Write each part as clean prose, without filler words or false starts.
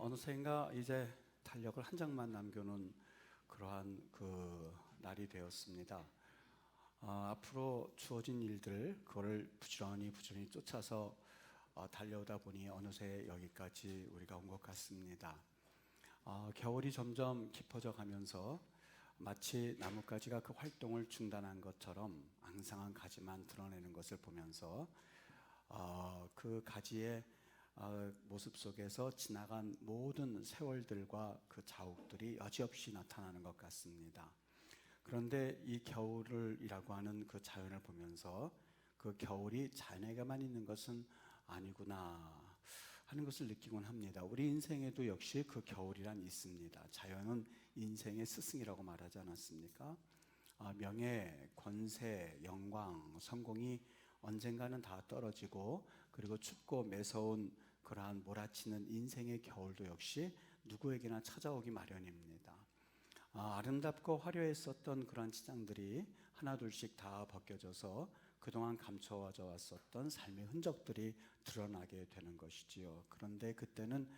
어느샌가 이제 달력을 한 장만 남겨놓은 그러한 그 날이 되었습니다. 앞으로 주어진 일들 그거를 부지런히 쫓아서 달려오다 보니 어느새 여기까지 우리가 온 것 같습니다. 겨울이 점점 깊어져 가면서 마치 나뭇가지가 그 활동을 중단한 것처럼 앙상한 가지만 드러내는 것을 보면서 그 가지의 모습 속에서 지나간 모든 세월들과 그 자욱들이 여지없이 나타나는 것 같습니다. 그런데 이 겨울이라고 하는 그 자연을 보면서 그 겨울이 자연에게만 있는 것은 아니구나 하는 것을 느끼곤 합니다. 우리 인생에도 역시 그 겨울이란 있습니다. 자연은 인생의 스승이라고 말하지 않았습니까? 명예, 권세, 영광, 성공이 언젠가는 다 떨어지고, 그리고 춥고 매서운 그러한 몰아치는 인생의 겨울도 역시 누구에게나 찾아오기 마련입니다. 아름답고 화려했었던 그런 치장들이 하나둘씩 다 벗겨져서 그동안 감춰져 왔었던 삶의 흔적들이 드러나게 되는 것이지요. 그런데 그때는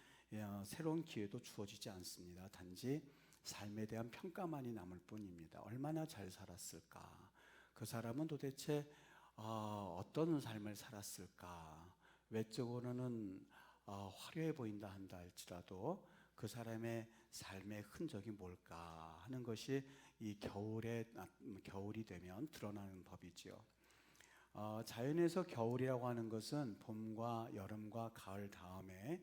새로운 기회도 주어지지 않습니다. 단지 삶에 대한 평가만이 남을 뿐입니다. 얼마나 잘 살았을까? 그 사람은 도대체 어떤 삶을 살았을까? 외적으로는 화려해 보인다 한다 할지라도 그 사람의 삶의 흔적이 뭘까 하는 것이 이 겨울이 되면 드러나는 법이지요. 자연에서 겨울이라고 하는 것은 봄과 여름과 가을 다음에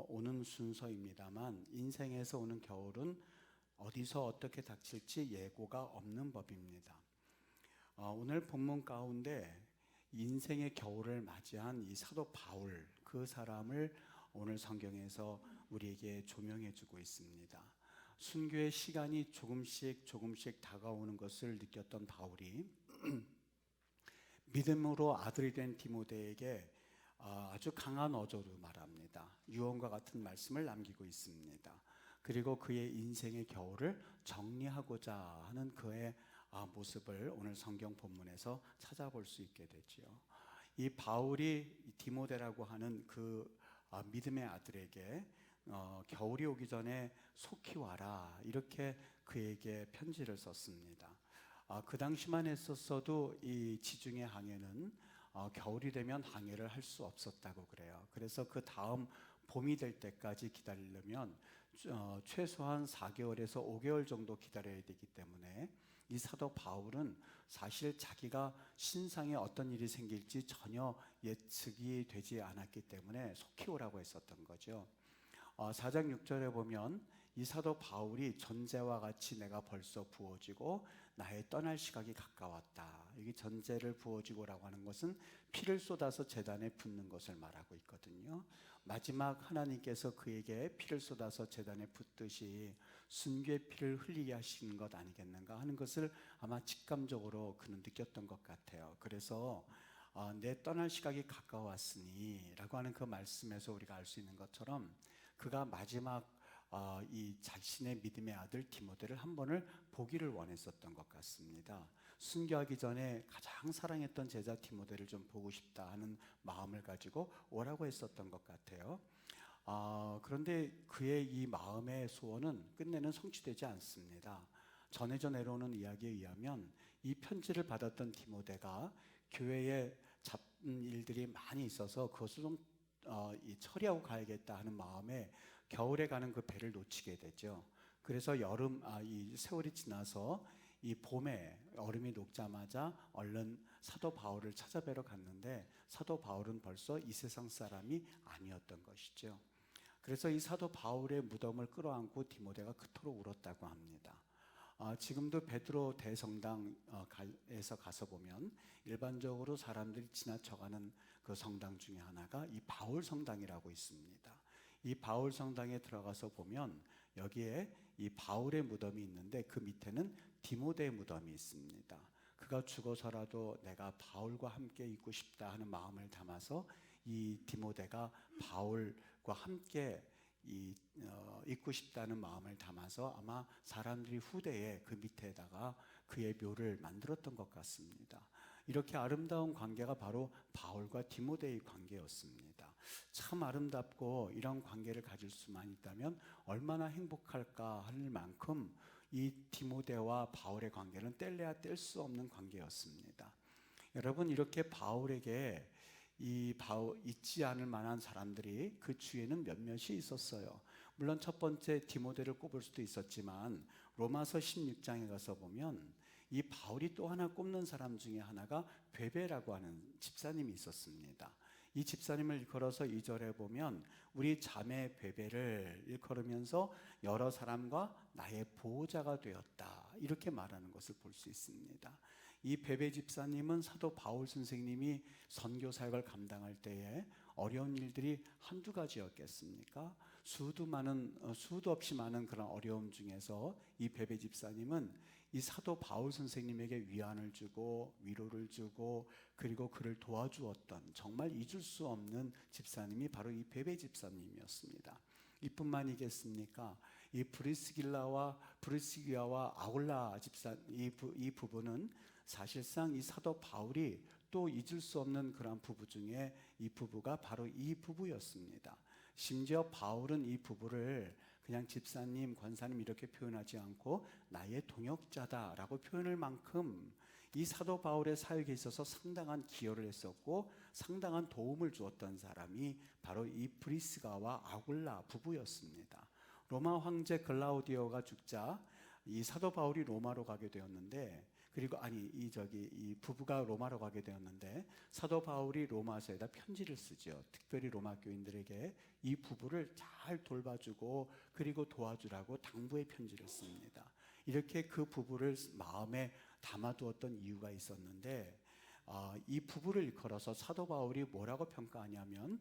오는 순서입니다만, 인생에서 오는 겨울은 어디서 어떻게 닥칠지 예고가 없는 법입니다. 오늘 본문 가운데 인생의 겨울을 맞이한 이 사도 바울, 그 사람을 오늘 성경에서 우리에게 조명해 주고 있습니다. 순교의 시간이 조금씩 다가오는 것을 느꼈던 바울이 믿음으로 아들이 된 디모데에게 아주 강한 어조로 말합니다. 유언과 같은 말씀을 남기고 있습니다. 그리고 그의 인생의 겨울을 정리하고자 하는 그의 모습을 오늘 성경 본문에서 찾아볼 수 있게 되지요. 이 바울이 디모데라고 하는 그 믿음의 아들에게 겨울이 오기 전에 속히 와라, 이렇게 그에게 편지를 썼습니다. 그 당시만 했었어도 이 지중해 항해는 겨울이 되면 항해를 할 수 없었다고 그래요. 그래서 그 다음 봄이 될 때까지 기다리려면 최소한 4개월에서 5개월 정도 기다려야 되기 때문에 이 사도 바울은 사실 자기가 신상에 어떤 일이 생길지 전혀 예측이 되지 않았기 때문에 속히 오라고 했었던 거죠. 4장 6절에 보면 이 사도 바울이 전제와 같이 내가 벌써 부어지고 나의 떠날 시각이 가까웠다. 여기 전제를 부어지고라고 하는 것은 피를 쏟아서 제단에 붓는 것을 말하고 있거든요. 마지막 하나님께서 그에게 피를 쏟아서 제단에 붓듯이 순교의 피를 흘리게 하시는 것 아니겠는가 하는 것을 아마 직감적으로 그는 느꼈던 것 같아요. 그래서 내 떠날 시각이 가까웠으니 라고 하는 그 말씀에서 우리가 알 수 있는 것처럼 그가 마지막 이 자신의 믿음의 아들 디모데를 한 번을 보기를 원했었던 것 같습니다. 순교하기 전에 가장 사랑했던 제자 디모데를 좀 보고 싶다 하는 마음을 가지고 오라고 했었던 것 같아요. 그런데 그의 이 마음의 소원은 끝내는 성취되지 않습니다. 전해져 내려오는 이야기에 의하면 이 편지를 받았던 디모데가 교회에 잡은 일들이 많이 있어서 그것을 좀 처리하고 가야겠다 하는 마음에 겨울에 가는 그 배를 놓치게 되죠. 그래서 이 세월이 지나서 이 봄에 얼음이 녹자마자 얼른 사도 바울을 찾아뵈러 갔는데 사도 바울은 벌써 이 세상 사람이 아니었던 것이죠. 그래서 이 사도 바울의 무덤을 끌어안고 디모데가 그토록 울었다고 합니다. 지금도 베드로 대성당에서 가서 보면 일반적으로 사람들이 지나쳐가는 그 성당 중에 하나가 이 바울 성당이라고 있습니다. 이 바울 성당에 들어가서 보면 여기에 이 바울의 무덤이 있는데 그 밑에는 디모데의 무덤이 있습니다. 그가 죽어서라도 내가 바울과 함께 있고 싶다 하는 마음을 담아서 이 디모데가 바울과 함께 잊고 싶다는 마음을 담아서 아마 사람들이 후대에 그 밑에다가 그의 묘를 만들었던 것 같습니다. 이렇게 아름다운 관계가 바로 바울과 디모데의 관계였습니다. 참 아름답고 이런 관계를 가질 수만 있다면 얼마나 행복할까 할 만큼 이 디모데와 바울의 관계는 뗄래야 뗄 수 없는 관계였습니다. 여러분, 이렇게 바울에게 잊지 않을 만한 사람들이 그 주위에는 몇몇이 있었어요. 물론 첫 번째 디모데를 꼽을 수도 있었지만 로마서 16장에 가서 보면 이 바울이 또 하나 꼽는 사람 중에 하나가 베베라고 하는 집사님이 있었습니다. 이 집사님을 일컬어서 2절에 보면 우리 자매 베베를 일컬으면서 여러 사람과 나의 보호자가 되었다, 이렇게 말하는 것을 볼 수 있습니다. 이 베베 집사님은 사도 바울 선생님이 선교 사역을 감당할 때에 어려운 일들이 한두 가지였겠습니까? 수도 없이 많은 그런 어려움 중에서 이 베베 집사님은 이 사도 바울 선생님에게 위안을 주고 위로를 주고 그리고 그를 도와주었던 정말 잊을 수 없는 집사님이 바로 이 베베 집사님이었습니다. 이뿐만이겠습니까? 이 브리스길라와 아굴라 집사 이 부부는 사실상 이 사도 바울이 또 잊을 수 없는 그런 부부 중에 이 부부가 바로 이 부부였습니다. 심지어 바울은 이 부부를 그냥 집사님, 권사님 이렇게 표현하지 않고 나의 동역자다라고 표현할 만큼 이 사도 바울의 사역에 있어서 상당한 기여를 했었고 상당한 도움을 주었던 사람이 바로 이 브리스가와 아굴라 부부였습니다. 로마 황제 글라우디오가 죽자 이 사도 바울이 로마로 가게 되었는데, 그리고 이 부부가 로마로 가게 되었는데 사도 바울이 로마서에다 편지를 쓰죠. 특별히 로마 교인들에게 이 부부를 잘 돌봐주고 그리고 도와주라고 당부의 편지를 씁니다. 이렇게 그 부부를 마음에 담아두었던 이유가 있었는데, 이 부부를 일컬어서 사도 바울이 뭐라고 평가하냐면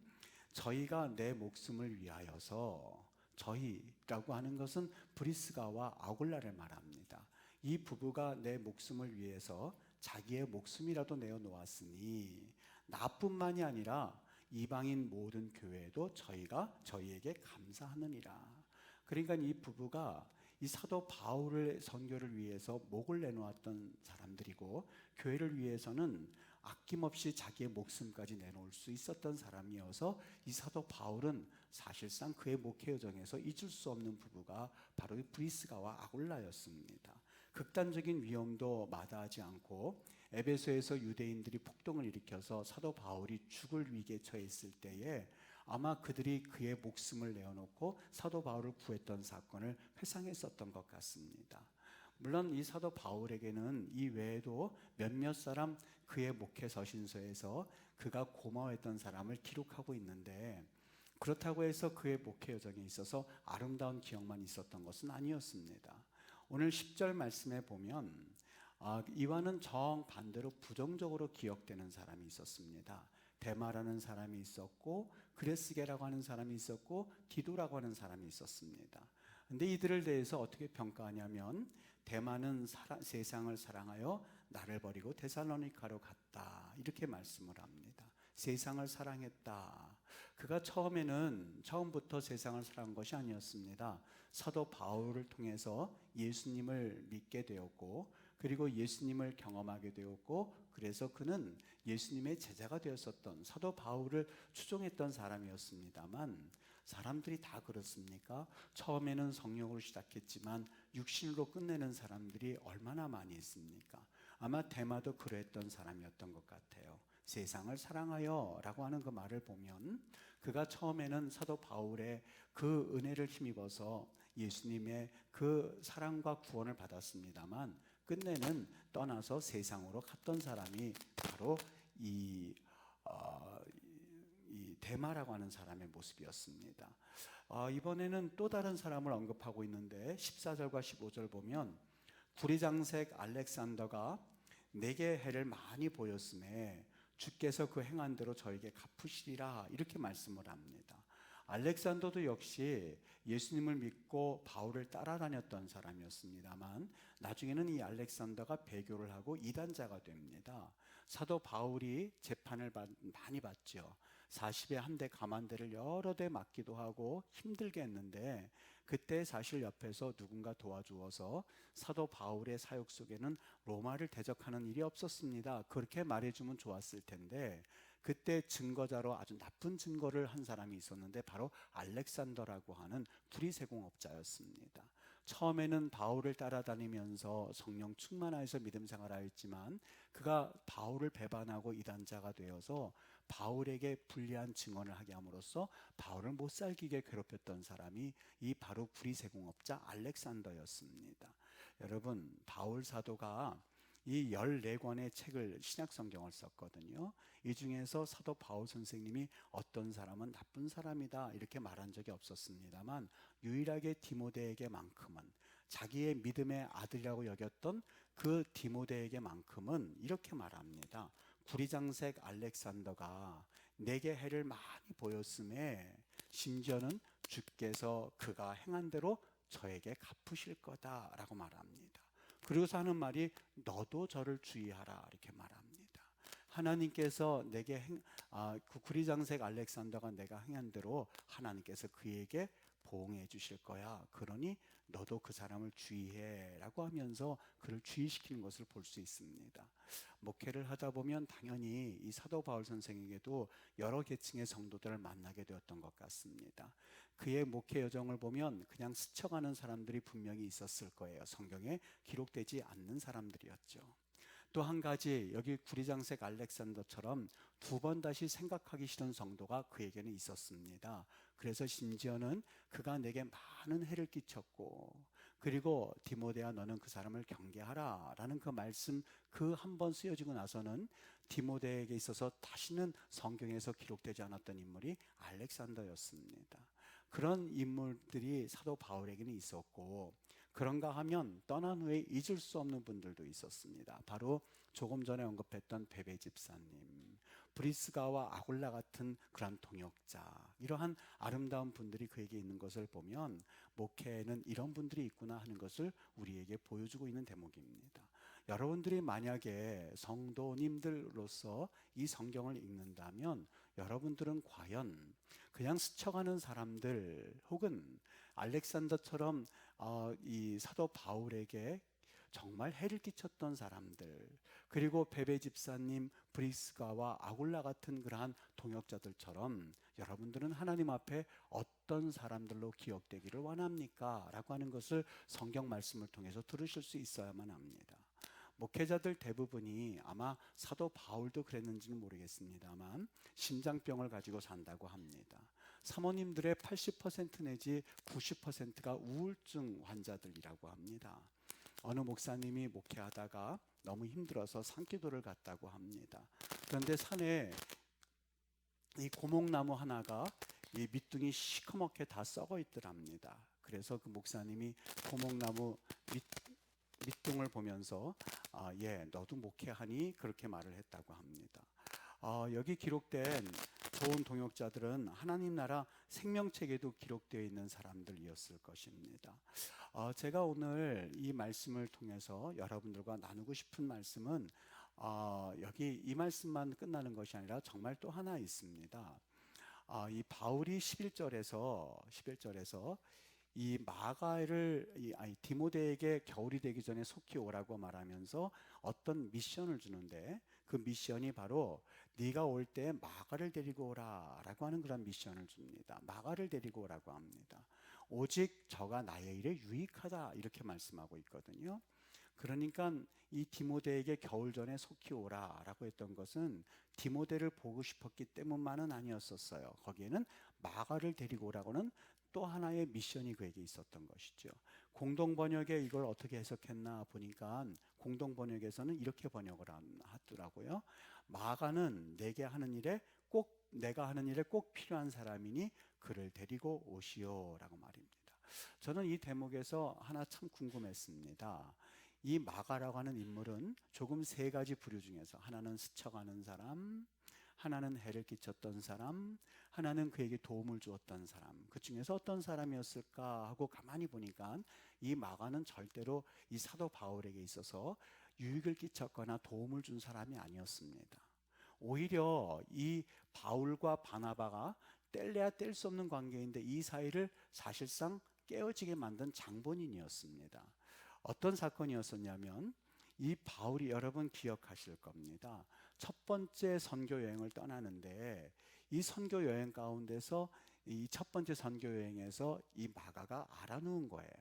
저희가 내 목숨을 위하여서, 저희라고 하는 것은 브리스가와 아굴라를 말합니다. 이 부부가 내 목숨을 위해서 자기의 목숨이라도 내어놓았으니 나뿐만이 아니라 이방인 모든 교회도 저희에게 감사하느니라. 그러니까 이 부부가 이 사도 바울의 선교를 위해서 목을 내놓았던 사람들이고 교회를 위해서는 아낌없이 자기의 목숨까지 내놓을 수 있었던 사람이어서 이 사도 바울은 사실상 그의 목회 여정에서 잊을 수 없는 부부가 바로 이 브리스가와 아굴라였습니다. 극단적인 위험도 마다하지 않고 에베소에서 유대인들이 폭동을 일으켜서 사도 바울이 죽을 위기에 처했을 때에 아마 그들이 그의 목숨을 내어놓고 사도 바울을 구했던 사건을 회상했었던 것 같습니다. 물론 이 사도 바울에게는 이 외에도 몇몇 사람 그의 목회 서신서에서 그가 고마워했던 사람을 기록하고 있는데, 그렇다고 해서 그의 목회 여정에 있어서 아름다운 기억만 있었던 것은 아니었습니다. 오늘 10절 말씀에 보면 이와는 정반대로 부정적으로 기억되는 사람이 있었습니다. 데마라는 사람이 있었고 그레스게라고 하는 사람이 있었고 디도라고 하는 사람이 있었습니다. 그런데 이들을 대해서 어떻게 평가하냐면 데마는 세상을 사랑하여 나를 버리고 데살로니가로 갔다, 이렇게 말씀을 합니다. 세상을 사랑했다. 그가 처음부터 세상을 사랑한 것이 아니었습니다. 사도 바울을 통해서 예수님을 믿게 되었고 그리고 예수님을 경험하게 되었고 그래서 그는 예수님의 제자가 되었었던, 사도 바울을 추종했던 사람이었습니다만, 사람들이 다 그렇습니까? 처음에는 성령으로 시작했지만 육신으로 끝내는 사람들이 얼마나 많이 있습니까? 아마 데마도 그랬던 사람이었던 것 같아요. 세상을 사랑하여 라고 하는 그 말을 보면 그가 처음에는 사도 바울의 그 은혜를 힘입어서 예수님의 그 사랑과 구원을 받았습니다만 끝내는 떠나서 세상으로 갔던 사람이 바로 이 데마라고 하는 사람의 모습이었습니다. 이번에는 또 다른 사람을 언급하고 있는데 14절과 15절 보면 구리장색 알렉산더가 내게 해를 많이 보였음에 주께서 그 행한 대로 저에게 갚으시리라, 이렇게 말씀을 합니다. 알렉산더도 역시 예수님을 믿고 바울을 따라다녔던 사람이었습니다만 나중에는 이 알렉산더가 배교를 하고 이단자가 됩니다. 사도 바울이 재판을 많이 받죠. 40에 한 대 가만대를 여러 대 맞기도 하고 힘들게 했는데, 그때 사실 옆에서 누군가 도와주어서 사도 바울의 사역 속에는 로마를 대적하는 일이 없었습니다. 그렇게 말해주면 좋았을 텐데, 그때 증거자로 아주 나쁜 증거를 한 사람이 있었는데 바로 알렉산더라고 하는 구리세공업자였습니다. 처음에는 바울을 따라다니면서 성령 충만하여서 믿음 생활하였지만, 그가 바울을 배반하고 이단자가 되어서 바울에게 불리한 증언을 하게 함으로써 바울을 못 살기게 괴롭혔던 사람이 이 바로 구리세공업자 알렉산더였습니다. 여러분, 바울 사도가 이 14권의 책을 신약 성경을 썼거든요. 이 중에서 사도 바울 선생님이 어떤 사람은 나쁜 사람이다 이렇게 말한 적이 없었습니다만, 유일하게 디모데에게만큼은, 자기의 믿음의 아들이라고 여겼던 그 디모데에게만큼은 이렇게 말합니다. 구리장색 알렉산더가 내게 해를 많이 보였음에 심지어는 주께서 그가 행한 대로 저에게 갚으실 거다라고 말합니다. 그리고서 하는 말이 너도 저를 주의하라 이렇게 말합니다. 하나님께서 내게 그 구리장색 알렉산더가 내가 행한 대로 하나님께서 그에게 보응해 주실 거야. 그러니 너도 그 사람을 주의해 라고 하면서 그를 주의시키는 것을 볼 수 있습니다. 목회를 하다 보면 당연히 이 사도 바울 선생에게도 여러 계층의 성도들을 만나게 되었던 것 같습니다. 그의 목회 여정을 보면 그냥 스쳐가는 사람들이 분명히 있었을 거예요. 성경에 기록되지 않는 사람들이었죠. 또 한 가지, 여기 구리장색 알렉산더처럼 두 번 다시 생각하기 싫은 성도가 그에게는 있었습니다. 그래서 심지어는 그가 내게 많은 해를 끼쳤고, 그리고 디모데야 너는 그 사람을 경계하라 라는 그 말씀, 그 한 번 쓰여지고 나서는 디모데에게 있어서 다시는 성경에서 기록되지 않았던 인물이 알렉산더였습니다. 그런 인물들이 사도 바울에게는 있었고, 그런가 하면 떠난 후에 잊을 수 없는 분들도 있었습니다. 바로 조금 전에 언급했던 베베 집사님, 브리스가와 아굴라 같은 그런 동역자, 이러한 아름다운 분들이 그에게 있는 것을 보면 목회에는 이런 분들이 있구나 하는 것을 우리에게 보여주고 있는 대목입니다. 여러분들이 만약에 성도님들로서 이 성경을 읽는다면 여러분들은 과연 그냥 스쳐가는 사람들, 혹은 알렉산더처럼 이 사도 바울에게 정말 해를 끼쳤던 사람들, 그리고 베베 집사님, 브리스가와 아굴라 같은 그러한 동역자들처럼 여러분들은 하나님 앞에 어떤 사람들로 기억되기를 원합니까? 라고 하는 것을 성경 말씀을 통해서 들으실 수 있어야만 합니다. 목회자들 대부분이, 아마 사도 바울도 그랬는지는 모르겠습니다만, 심장병을 가지고 산다고 합니다. 사모님들의 80% 내지 90%가 우울증 환자들이라고 합니다. 어느 목사님이 목회하다가 너무 힘들어서 산기도를 갔다고 합니다. 그런데 산에 이 고목나무 하나가 이 밑둥이 시커멓게 다 썩어 있더랍니다. 그래서 그 목사님이 고목나무 밑둥을 보면서 예, 너도 목회하니? 그렇게 말을 했다고 합니다. 여기 기록된 좋은 동역자들은 하나님 나라 생명책에도 기록되어 있는 사람들이었을 것입니다. 제가 오늘 이 말씀을 통해서 여러분들과 나누고 싶은 말씀은 여기 이 말씀만 끝나는 것이 아니라 정말 또 하나 있습니다. 이 바울이 11절에서 이 마가를 디모데에게 겨울이 되기 전에 속히 오라고 말하면서 어떤 미션을 주는데, 그 미션이 바로 네가 올 때 마가를 데리고 오라라고 하는 그런 미션을 줍니다. 마가를 데리고 오라고 합니다. 오직 저가 나의 일에 유익하다 이렇게 말씀하고 있거든요. 그러니까 이 디모데에게 겨울 전에 속히 오라라고 했던 것은 디모데를 보고 싶었기 때문만은 아니었었어요. 거기에는 마가를 데리고 오라고는 또 하나의 미션이 그에게 있었던 것이죠. 공동 번역에 이걸 어떻게 해석했나 보니까 공동 번역에서는 이렇게 번역을 하더라고요. 마가는 내가 하는 일에 꼭 필요한 사람이니 그를 데리고 오시오라고 말입니다. 저는 이 대목에서 하나 참 궁금했습니다. 이 마가라고 하는 인물은 조금 세 가지 부류 중에서, 하나는 스쳐가는 사람, 하나는 해를 끼쳤던 사람, 하나는 그에게 도움을 주었던 사람, 그 중에서 어떤 사람이었을까 하고 가만히 보니까 이 마가는 절대로 이 사도 바울에게 있어서 유익을 끼쳤거나 도움을 준 사람이 아니었습니다. 오히려 이 바울과 바나바가 뗄래야 뗄 수 없는 관계인데 이 사이를 사실상 깨어지게 만든 장본인이었습니다. 어떤 사건이었었냐면 이 바울이, 여러분 기억하실 겁니다. 첫 번째 선교 여행을 떠나는데 이 선교 여행 가운데서 이 첫 번째 선교 여행에서 이 마가가 알아놓은 거예요.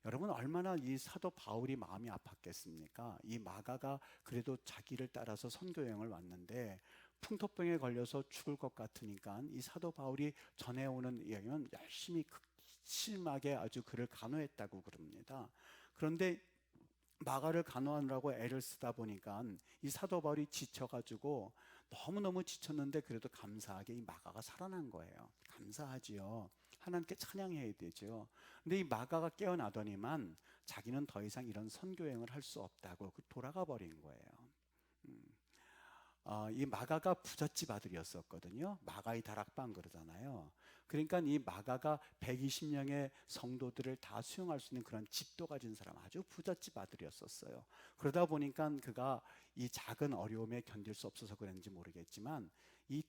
여러분 얼마나 이 사도 바울이 마음이 아팠겠습니까? 이 마가가 그래도 자기를 따라서 선교 여행을 왔는데 풍토병에 걸려서 죽을 것 같으니까 이 사도 바울이 전해오는 이야기는 열심히 심하게 아주 그를 간호했다고 그럽니다. 그런데 마가를 간호하느라고 애를 쓰다 보니까 이 사도 바울이 지쳐가지고 너무너무 지쳤는데 그래도 감사하게 이 마가가 살아난 거예요. 감사하지요. 하나님께 찬양해야 되죠. 근데 이 마가가 깨어나더니만 자기는 더 이상 이런 선교행을 할 수 없다고 돌아가 버린 거예요. 이 마가가 부잣집 아들이었었거든요. 마가의 다락방 그러잖아요. 그러니까 이 마가가 120명의 성도들을 다 수용할 수 있는 그런 집도 가진 사람, 아주 부잣집 아들이었었어요. 그러다 보니까 그가 이 작은 어려움에 견딜 수 없어서 그랬는지 모르겠지만 이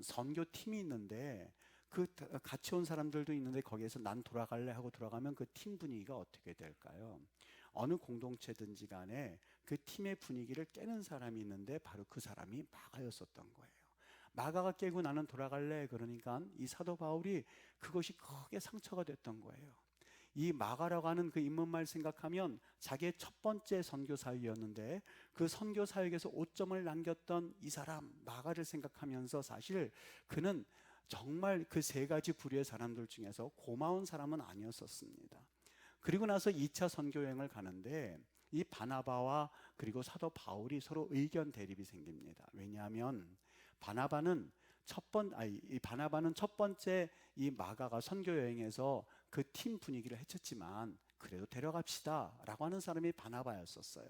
선교 팀이 있는데 그 같이 온 사람들도 있는데 거기에서 난 돌아갈래 하고 돌아가면 그 팀 분위기가 어떻게 될까요? 어느 공동체든지 간에 그 팀의 분위기를 깨는 사람이 있는데 바로 그 사람이 마가였었던 거예요. 마가가 깨고 나는 돌아갈래 그러니까 이 사도 바울이 그것이 크게 상처가 됐던 거예요. 이 마가라고 하는 그 인물만 생각하면 자기의 첫 번째 선교 사역이었는데 그 선교 사역에서 오점을 남겼던 이 사람 마가를 생각하면서 사실 그는 정말 그 세 가지 부류의 사람들 중에서 고마운 사람은 아니었었습니다. 그리고 나서 2차 선교 여행을 가는데 이 바나바와 그리고 사도 바울이 서로 의견 대립이 생깁니다. 왜냐하면 바나바는 첫 번째 이 마가가 선교 여행에서 그 팀 분위기를 해쳤지만 그래도 데려갑시다 라고 하는 사람이 바나바였었어요.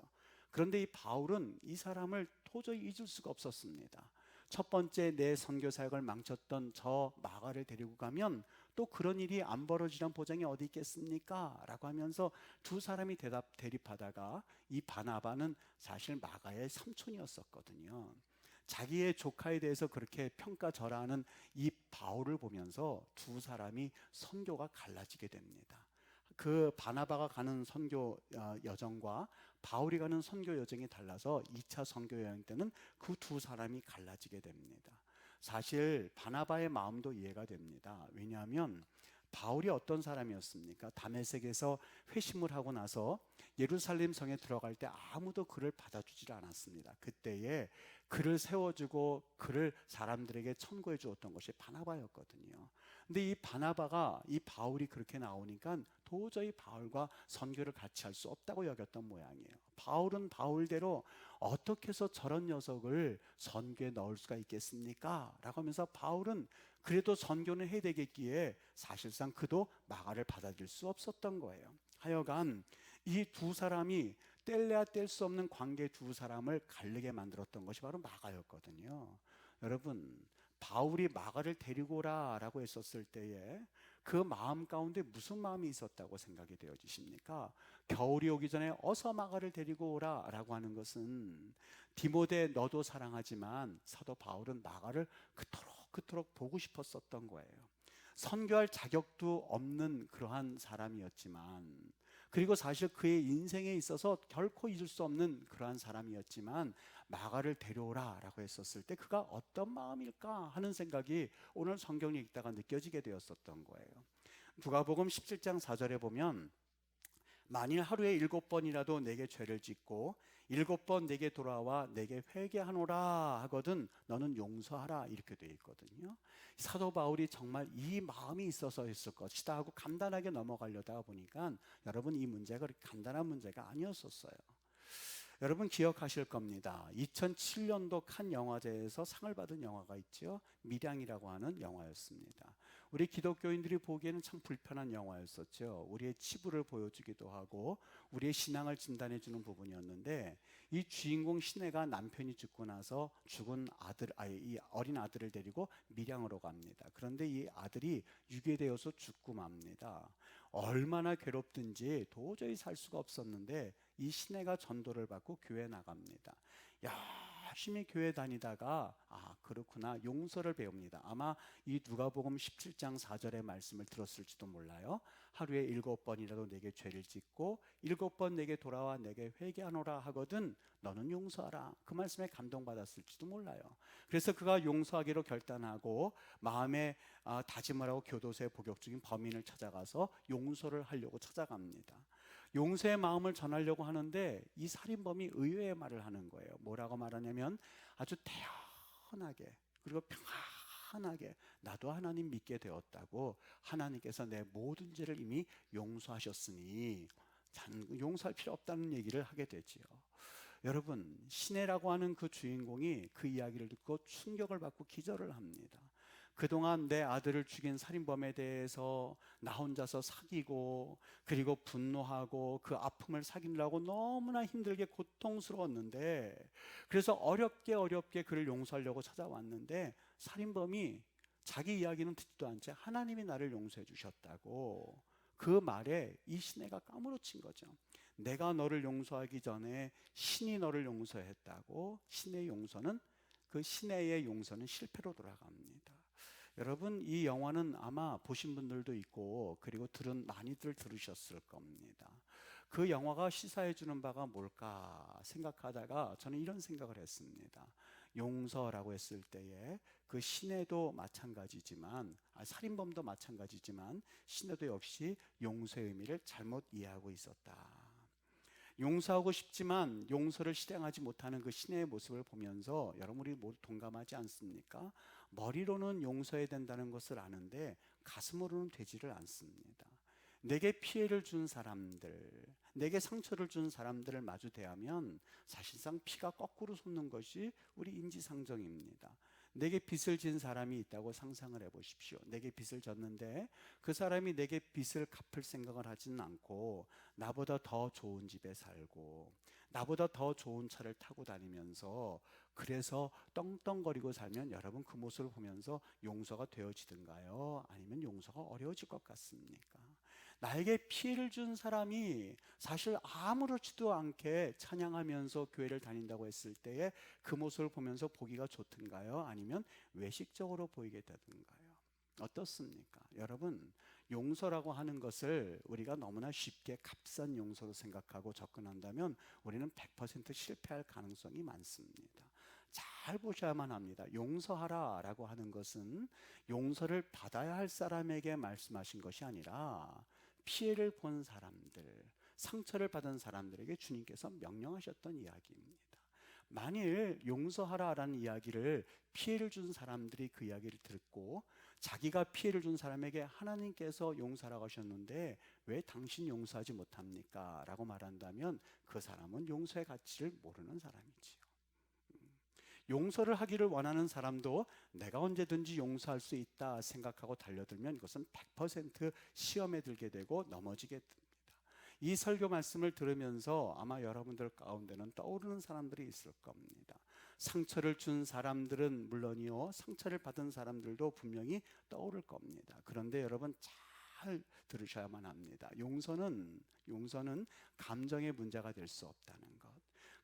그런데 이 바울은 이 사람을 도저히 잊을 수가 없었습니다. 첫 번째 내 선교 사역을 망쳤던 저 마가를 데리고 가면 또 그런 일이 안 벌어지란 보장이 어디 있겠습니까? 라고 하면서 두 사람이 대립하다가 이 바나바는 사실 마가의 삼촌이었었거든요. 자기의 조카에 대해서 그렇게 평가절하하는 이 바울을 보면서 두 사람이 선교가 갈라지게 됩니다. 그 바나바가 가는 선교 여정과 바울이 가는 선교 여정이 달라서 2차 선교 여행 때는 그 두 사람이 갈라지게 됩니다. 사실 바나바의 마음도 이해가 됩니다. 왜냐하면 바울이 어떤 사람이었습니까? 다메섹에서 회심을 하고 나서 예루살렘 성에 들어갈 때 아무도 그를 받아주질 않았습니다. 그때에 그를 세워주고 그를 사람들에게 천고해 주었던 것이 바나바였거든요. 근데 이 바나바가 이 바울이 그렇게 나오니까 도저히 바울과 선교를 같이 할 수 없다고 여겼던 모양이에요. 바울은 바울대로 어떻게 해서 저런 녀석을 선교에 넣을 수가 있겠습니까? 라고 하면서 바울은 그래도 선교는 해야 되겠기에 사실상 그도 마가를 받아들일 수 없었던 거예요. 하여간 이 두 사람이 뗄래야 뗄 수 없는 관계 두 사람을 갈르게 만들었던 것이 바로 마가였거든요. 여러분, 바울이 마가를 데리고 오라 라고 했었을 때에 그 마음 가운데 무슨 마음이 있었다고 생각이 되어지십니까? 겨울이 오기 전에 어서 마가를 데리고 오라 라고 하는 것은 디모데 너도 사랑하지만 사도 바울은 마가를 그토록 보고 싶었었던 거예요. 선교할 자격도 없는 그러한 사람이었지만, 그리고 사실 그의 인생에 있어서 결코 잊을 수 없는 그러한 사람이었지만 마가를 데려오라 라고 했었을 때 그가 어떤 마음일까 하는 생각이 오늘 성경을 읽다가 느껴지게 되었었던 거예요. 누가복음 17장 4절에 보면 만일 하루에 7번이라도 내게 죄를 짓고 7번 내게 돌아와 내게 회개하노라 하거든 너는 용서하라 이렇게 되어 있거든요. 사도 바울이 정말 이 마음이 있어서 했을 것이다 하고 간단하게 넘어가려다 보니까 여러분 이 문제가 그렇게 간단한 문제가 아니었었어요. 여러분 기억하실 겁니다. 2007년도 칸 영화제에서 상을 받은 영화가 있죠. 밀양이라고 하는 영화였습니다. 우리 기독교인들이 보기에는 참 불편한 영화였었죠. 우리의 치부를 보여주기도 하고 우리의 신앙을 진단해 주는 부분이었는데 이 주인공 시내가 남편이 죽고 나서 죽은 이 어린 아들을 데리고 밀양으로 갑니다. 그런데 이 아들이 유괴되어서 죽고 맙니다. 얼마나 괴롭든지 도저히 살 수가 없었는데 이 시내가 전도를 받고 교회에 나갑니다. 열심히 교회 다니다가 그렇구나, 용서를 배웁니다. 아마 이 누가복음 17장 4절의 말씀을 들었을지도 몰라요. 하루에 7번이라도 내게 죄를 짓고 7번 내게 돌아와 내게 회개하노라 하거든 너는 용서하라. 그 말씀에 감동받았을지도 몰라요. 그래서 그가 용서하기로 결단하고 마음에 다짐을 하고 교도소에 복역 중인 범인을 찾아가서 용서를 하려고 찾아갑니다. 용서의 마음을 전하려고 하는데 이 살인범이 의외의 말을 하는 거예요. 뭐라고 말하냐면 아주 태연하게 그리고 평안하게 나도 하나님 믿게 되었다고, 하나님께서 내 모든 죄를 이미 용서하셨으니 용서할 필요 없다는 얘기를 하게 되지요. 여러분, 시내라고 하는 그 주인공이 그 이야기를 듣고 충격을 받고 기절을 합니다. 그동안 내 아들을 죽인 살인범에 대해서 나 혼자서 사귀고 그리고 분노하고 그 아픔을 사귀느라고 너무나 힘들게 고통스러웠는데, 그래서 어렵게 그를 용서하려고 찾아왔는데 살인범이 자기 이야기는 듣지도 않지 하나님이 나를 용서해 주셨다고, 그 말에 이 시내가 까무러친 거죠. 내가 너를 용서하기 전에 신이 너를 용서했다고. 신의 용서는, 그 시내의 용서는 실패로 돌아갑니다. 여러분, 이 영화는 아마 보신 분들도 있고 그리고 많이들 들으셨을 겁니다. 그 영화가 시사해 주는 바가 뭘까 생각하다가 저는 이런 생각을 했습니다. 용서라고 했을 때에 그 시내도 마찬가지지만 살인범도 마찬가지지만 시내도 역시 용서의 의미를 잘못 이해하고 있었다. 용서하고 싶지만 용서를 실행하지 못하는 그 시내의 모습을 보면서 여러분이 모두 동감하지 않습니까? 머리로는 용서해야 된다는 것을 아는데 가슴으로는 되지를 않습니다. 내게 피해를 준 사람들, 내게 상처를 준 사람들을 마주 대하면 사실상 피가 거꾸로 솟는 것이 우리 인지상정입니다. 내게 빚을 진 사람이 있다고 상상을 해보십시오. 내게 빚을 졌는데 그 사람이 내게 빚을 갚을 생각을 하지는 않고 나보다 더 좋은 집에 살고 나보다 더 좋은 차를 타고 다니면서 그래서 떵떵거리고 살면 여러분 그 모습을 보면서 용서가 되어지든가요? 아니면 용서가 어려워질 것 같습니까? 나에게 피해를 준 사람이 사실 아무렇지도 않게 찬양하면서 교회를 다닌다고 했을 때에 그 모습을 보면서 보기가 좋든가요? 아니면 외식적으로 보이게 되든가요? 어떻습니까? 여러분, 용서라고 하는 것을 우리가 너무나 쉽게 값싼 용서로 생각하고 접근한다면 우리는 100% 실패할 가능성이 많습니다. 잘 보셔야만 합니다. 용서하라 라고 하는 것은 용서를 받아야 할 사람에게 말씀하신 것이 아니라 피해를 본 사람들, 상처를 받은 사람들에게 주님께서 명령하셨던 이야기입니다. 만일 용서하라라는 이야기를 피해를 준 사람들이 그 이야기를 듣고 자기가 피해를 준 사람에게 하나님께서 용서하라고 하셨는데 왜 당신 용서하지 못합니까? 라고 말한다면 그 사람은 용서의 가치를 모르는 사람이지요. 용서를 하기를 원하는 사람도 내가 언제든지 용서할 수 있다 생각하고 달려들면 이것은 100% 시험에 들게 되고 넘어지게 됩니다. 이 설교 말씀을 들으면서 아마 여러분들 가운데는 떠오르는 사람들이 있을 겁니다. 상처를 준 사람들은 물론이요, 상처를 받은 사람들도 분명히 떠오를 겁니다. 그런데 여러분 잘 들으셔야만 합니다. 용서는 감정의 문제가 될 수 없다는 것,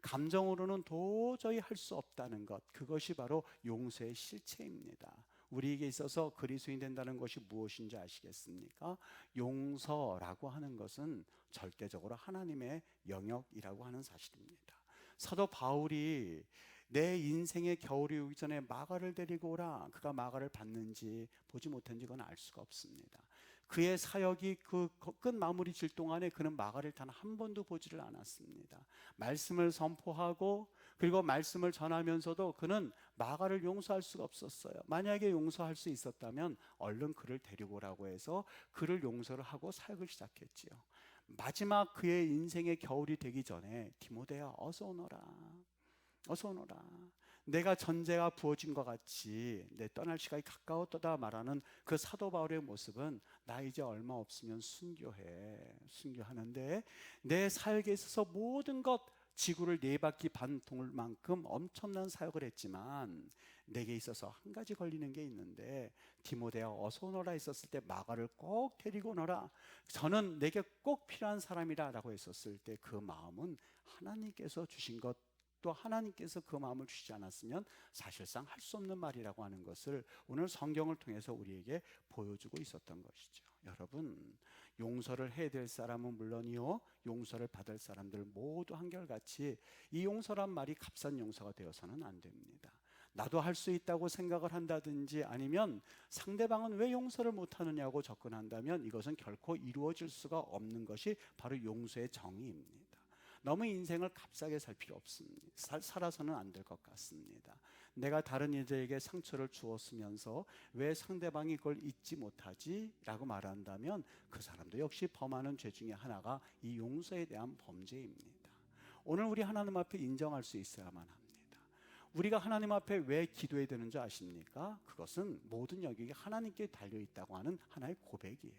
감정으로는 도저히 할 수 없다는 것, 그것이 바로 용서의 실체입니다. 우리에게 있어서 그리스도인이 된다는 것이 무엇인지 아시겠습니까? 용서라고 하는 것은 절대적으로 하나님의 영역이라고 하는 사실입니다. 사도 바울이 내 인생의 겨울이 오기 전에 마가를 데리고 오라, 그가 마가를 봤는지 보지 못했는지 그건 알 수가 없습니다. 그의 사역이 그 끝 마무리 질 동안에 그는 마가를 단 한 번도 보지를 않았습니다. 말씀을 선포하고 그리고 말씀을 전하면서도 그는 마가를 용서할 수가 없었어요. 만약에 용서할 수 있었다면 얼른 그를 데리고 오라고 해서 그를 용서를 하고 사역을 시작했지요. 마지막 그의 인생의 겨울이 되기 전에 디모데야 어서 오너라, 어서 오너라, 내가 전제가 부어진 것 같이 내 떠날 시간이 가까웠다 말하는 그 사도 바울의 모습은 나 이제 얼마 없으면 순교하는데 내 사역에 있어서 모든 것 지구를 4바퀴 반 돌 만큼 엄청난 사역을 했지만 내게 있어서 한 가지 걸리는 게 있는데 디모데야 어서 오너라 했었을 때 마가를 꼭 데리고 오너라, 저는 내게 꼭 필요한 사람이라 라고 했었을 때 그 마음은 하나님께서 주신 것 또 하나님께서 그 마음을 주시지 않았으면 사실상 할 수 없는 말이라고 하는 것을 오늘 성경을 통해서 우리에게 보여주고 있었던 것이죠. 여러분, 용서를 해야 될 사람은 물론이요, 용서를 받을 사람들 모두 한결같이 이 용서란 말이 값싼 용서가 되어서는 안 됩니다. 나도 할 수 있다고 생각을 한다든지 아니면 상대방은 왜 용서를 못하느냐고 접근한다면 이것은 결코 이루어질 수가 없는 것이 바로 용서의 정의입니다. 너무 인생을 값싸게 살 필요 없습니다. 살아서는 안 될 것 같습니다. 내가 다른 이들에게 상처를 주었으면서 왜 상대방이 그걸 잊지 못하지? 라고 말한다면 그 사람도 역시 범하는 죄 중에 하나가 이 용서에 대한 범죄입니다. 오늘 우리 하나님 앞에 인정할 수 있어야만 합니다. 우리가 하나님 앞에 왜 기도해야 되는지 아십니까? 그것은 모든 영역이 하나님께 달려있다고 하는 하나의 고백이에요.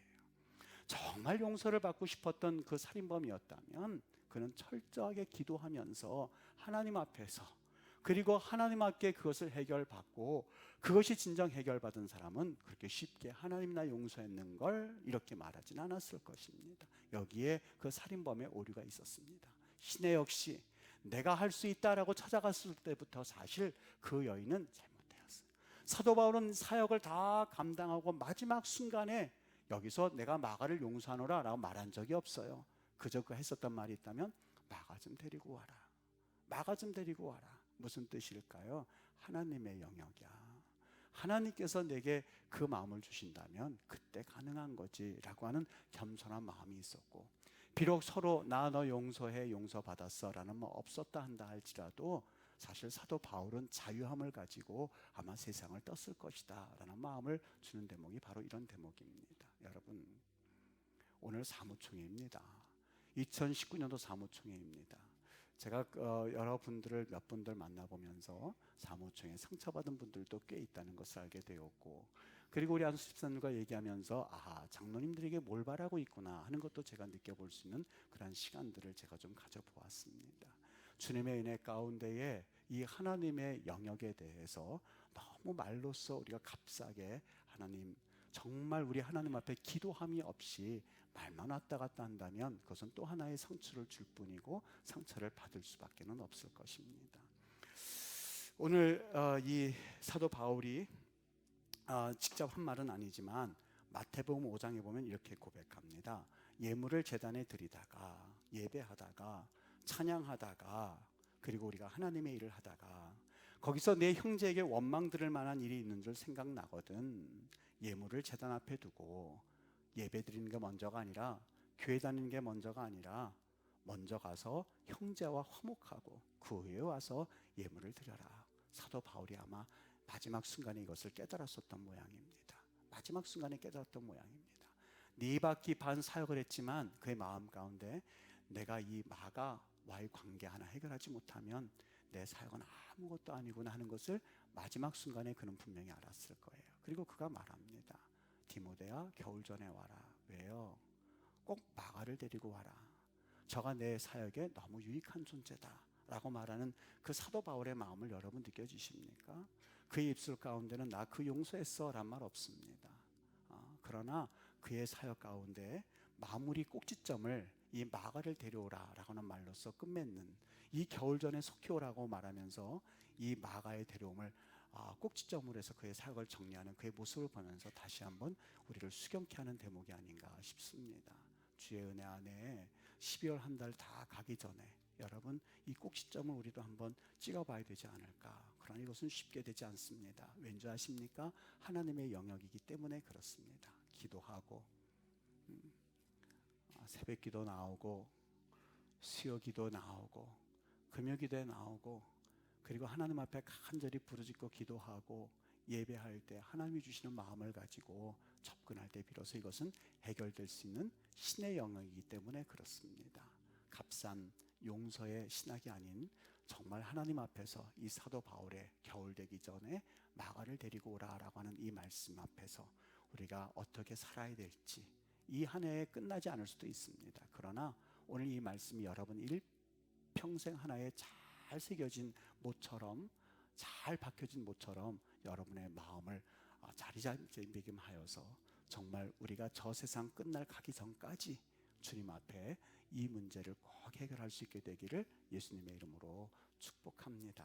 정말 용서를 받고 싶었던 그 살인범이었다면 그는 철저하게 기도하면서 하나님 앞에서, 그리고 하나님 앞에 그것을 해결받고 그것이 진정 해결받은 사람은 그렇게 쉽게 하나님 나 용서했는 걸 이렇게 말하진 않았을 것입니다. 여기에 그 살인범의 오류가 있었습니다. 시내 역시 내가 할 수 있다라고 찾아갔을 때부터 사실 그 여인은 잘못되었어요. 사도 바울은 사역을 다 감당하고 마지막 순간에 여기서 내가 마가를 용서하노라 라고 말한 적이 없어요. 그저 그 했었던 말이 있다면 마가 좀 데리고 와라. 마가 좀 데리고 와라. 무슨 뜻일까요? 하나님의 영역이야. 하나님께서 내게 그 마음을 주신다면 그때 가능한 거지 라고 하는 겸손한 마음이 있었고, 비록 서로 나 너 용서해 용서받았어 라는 뭐 없었다 한다 할지라도 사실 사도 바울은 자유함을 가지고 아마 세상을 떴을 것이다 라는 마음을 주는 대목이 바로 이런 대목입니다. 여러분, 오늘 사무총회입니다. 2019년도 사무총회입니다. 제가 여러분들을 몇 분들 만나보면서 사무총회 상처받은 분들도 꽤 있다는 것을 알게 되었고, 그리고 우리 안수 집사님과 얘기하면서 장로님들에게 뭘 바라고 있구나 하는 것도 제가 느껴볼 수 있는 그런 시간들을 제가 좀 가져보았습니다. 주님의 은혜 가운데에 이 하나님의 영역에 대해서 너무 말로써 우리가 값싸게 하나님, 정말 우리 하나님 앞에 기도함이 없이 말만 왔다 갔다 한다면 그것은 또 하나의 상처를 줄 뿐이고 상처를 받을 수밖에 없을 것입니다. 오늘 이 사도 바울이 직접 한 말은 아니지만 마태복음 5장에 보면 이렇게 고백합니다. 예물을 제단에 드리다가, 예배하다가, 찬양하다가, 그리고 우리가 하나님의 일을 하다가 거기서 내 형제에게 원망 들을 만한 일이 있는 줄 생각나거든. 예물을 제단 앞에 두고 예배 드리는 게 먼저가 아니라, 교회 다니는 게 먼저가 아니라 먼저 가서 형제와 화목하고 그 후에 와서 예물을 드려라. 사도 바울이 아마 마지막 순간에 이것을 깨달았었던 모양입니다. 마지막 순간에 깨달았던 모양입니다. 네 바퀴 반 사역을 했지만 그의 마음 가운데 내가 이 마가와의 관계 하나 해결하지 못하면 내 사역은 아무것도 아니구나 하는 것을 마지막 순간에 그는 분명히 알았을 거예요. 그리고 그가 말합니다. 디모데야, 겨울 전에 와라. 왜요? 꼭 마가를 데리고 와라. 저가 내 사역에 너무 유익한 존재다 라고 말하는 그 사도 바울의 마음을 여러분 느껴지십니까? 그의 입술 가운데는 나 그 용서했어 란 말 없습니다. 그러나 그의 사역 가운데 마무리 꼭지점을 이 마가를 데려오라 라고 하는 말로써 끝맺는, 이 겨울 전에 속히 오라고 말하면서 이 마가의 데려옴을 꼭지점으로 해서 그의 사역을 정리하는 그의 모습을 보면서 다시 한번 우리를 수경케 하는 대목이 아닌가 싶습니다. 주의 은혜 안에 12월 한 달 다 가기 전에 여러분 이 꼭지점을 우리도 한번 찍어봐야 되지 않을까. 그러나 이것은 쉽게 되지 않습니다. 왠지 아십니까? 하나님의 영역이기 때문에 그렇습니다. 기도하고 새벽 기도 나오고 수요 기도 나오고 금요 기도에 나오고, 그리고 하나님 앞에 간절히 부르짖고 기도하고 예배할 때 하나님이 주시는 마음을 가지고 접근할 때 비로소 이것은 해결될 수 있는 신의 영역이기 때문에 그렇습니다. 값싼 용서의 신학이 아닌 정말 하나님 앞에서 이 사도 바울의 겨울 되기 전에 마가를 데리고 오라라고 하는 이 말씀 앞에서 우리가 어떻게 살아야 될지, 이 한 해에 끝나지 않을 수도 있습니다. 그러나 오늘 이 말씀이 여러분 일평생 하나에 잘 새겨진 못처럼, 잘 박혀진 못처럼 여러분의 마음을 자리잡히게하여서 정말 우리가 저 세상 끝날 가기 전까지 주님 앞에 이 문제를 꼭 해결할 수 있게 되기를 예수님의 이름으로 축복합니다.